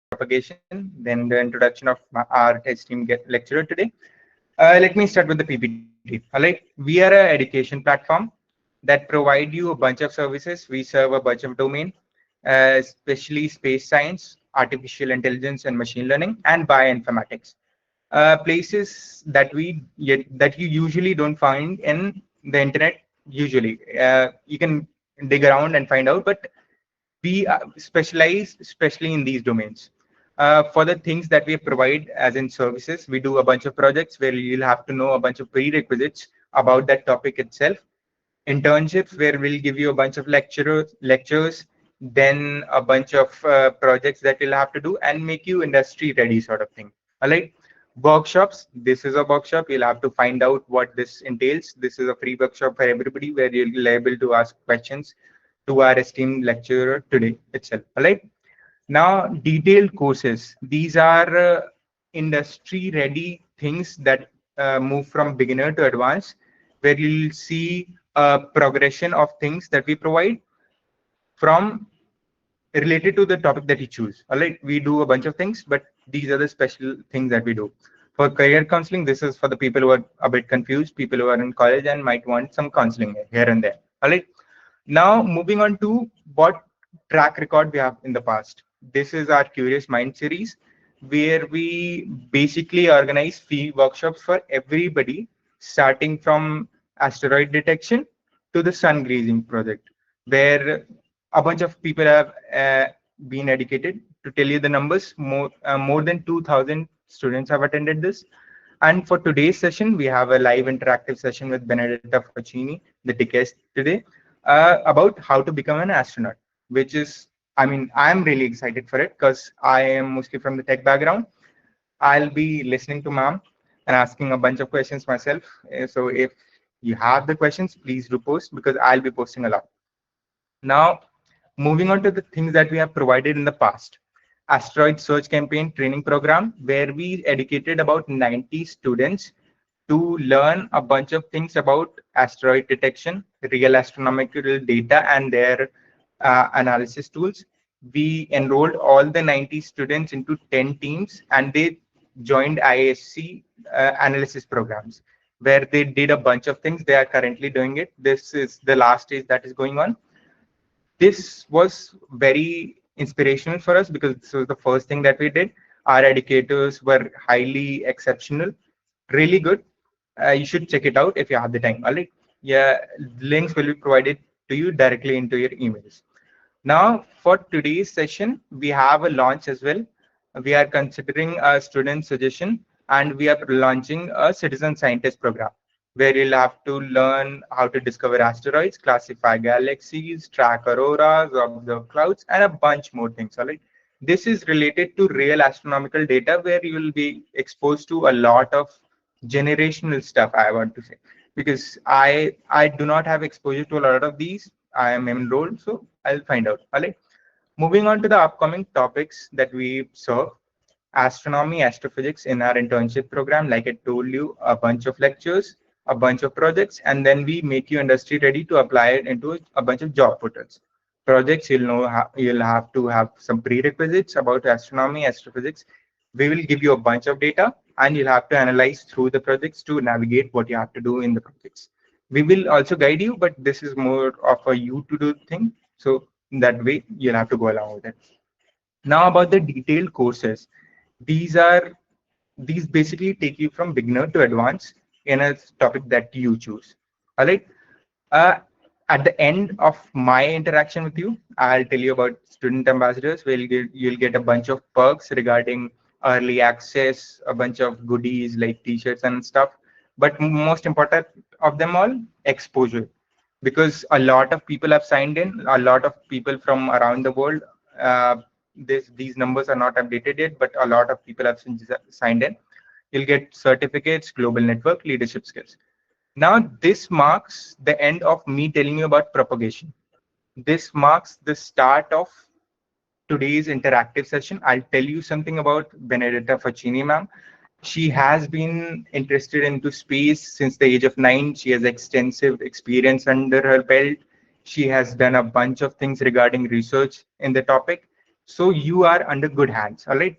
propagation, then the introduction of our esteemed lecturer today. Let me start with the PPT. All right, we are an education platform that provide you a bunch of services. We serve a bunch of domain, especially space science, artificial intelligence and machine learning, and bioinformatics. Places that that you usually don't find in the internet. Usually, you can dig around and find out, but we specialize especially in these domains. For the things that we provide as in services, we do a bunch of projects where you'll have to know a bunch of prerequisites about that topic itself. Internships where we'll give you a bunch of lectures, then a bunch of projects that you'll have to do and make you industry ready sort of thing. All right. Workshops. This is a workshop. You'll have to find out what this entails. This is a free workshop for everybody where you'll be able to ask questions to our esteemed lecturer today itself. All right. Now, detailed courses. These are industry-ready things that move from beginner to advanced, where you'll see a progression of things that we provide from related to the topic that you choose. All right, we do a bunch of things, but these are the special things that we do. For career counseling, this is for the people who are a bit confused, people who are in college and might want some counseling here and there. All right. Now, moving on to what track record we have in the past. This is our Curious Mind series, where we basically organize free workshops for everybody, starting from asteroid detection to the sun grazing project, where a bunch of people have been educated. To tell you the numbers, more than 2,000 students have attended this. And for today's session, we have a live interactive session with Benedetta Facini, the guest today, about how to become an astronaut, which is, I mean, I'm really excited for it because I am mostly from the tech background. I'll be listening to ma'am and asking a bunch of questions myself. So if you have the questions, please do post because I'll be posting a lot. Now, moving on to the things that we have provided in the past. Asteroid Search Campaign training program, where we educated about 90 students to learn a bunch of things about asteroid detection, real astronomical data, and their analysis tools. We enrolled all the 90 students into 10 teams, and they joined ISC analysis programs, where they did a bunch of things. They are currently doing it. This is the last stage that is going on. This was very inspirational for us because this was the first thing that we did. Our educators were highly exceptional, really good. You should check it out if you have the time. All right. Yeah, links will be provided to you directly into your emails. Now, for today's session, we have a launch as well. We are considering a student suggestion and we are launching a citizen scientist program where you'll have to learn how to discover asteroids, classify galaxies, track auroras, observe clouds, and a bunch more things. All right. This is related to real astronomical data where you will be exposed to a lot of generational stuff, I want to say, because I do not have exposure to a lot of these. I am enrolled, so I'll find out. All right. Moving on to the upcoming topics that we serve. Astronomy, astrophysics in our internship program. Like I told you, a bunch of lectures, a bunch of projects, and then we make you industry ready to apply it into a bunch of job portals. Projects, you'll have to have some prerequisites about astronomy, astrophysics. We will give you a bunch of data, and you'll have to analyze through the projects to navigate what you have to do in the projects. We will also guide you, but this is more of a you to do thing. So that way, you'll have to go along with it. Now about the detailed courses. These are these basically take you from beginner to advanced in a topic that you choose. All right. Uh, at the end of my interaction with you, I'll tell you about student ambassadors. Where you'll get a bunch of perks regarding early access, a bunch of goodies like t-shirts and stuff. But most important of them all, exposure. Because a lot of people have signed in, a lot of people from around the world. These numbers are not updated yet, but a lot of people have signed in. You'll get certificates, global network, leadership skills. Now, this marks the end of me telling you about propagation. This marks the start of today's interactive session. I'll tell you something about Benedetta Facini, ma'am. She has been interested into space since the age of 9. She has extensive experience under her belt. She has done a bunch of things regarding research in the topic. So you are under good hands. All right.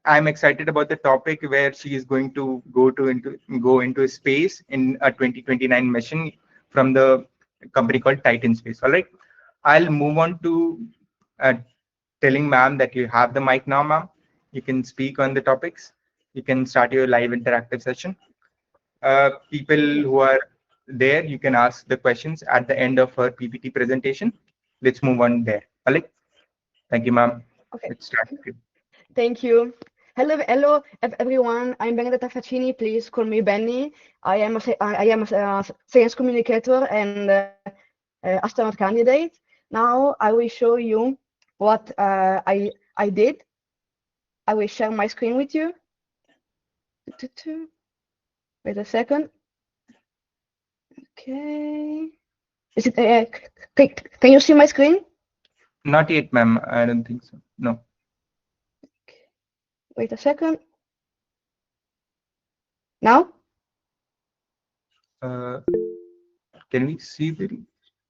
I'm excited about the topic where she is going to go into space in a 2029 mission from the company called Titan Space. All right. I'll move on to uh, telling ma'am that you have the mic now, ma'am. You can speak on the topics. You can start your live interactive session. People who are there, you can ask the questions at the end of her PPT presentation. Let's move on there. All right. Thank you, ma'am. Okay. Let's start. Thank you. Hello, everyone. I'm Benedetta Facini. Please call me Benny. I am a science communicator and astronaut candidate. Now I will show you what I did. I will share my screen with you. Wait a second. Okay. Is it? Can you see my screen? Not yet, ma'am. I don't think so. No. Wait a second. Now? Can we see the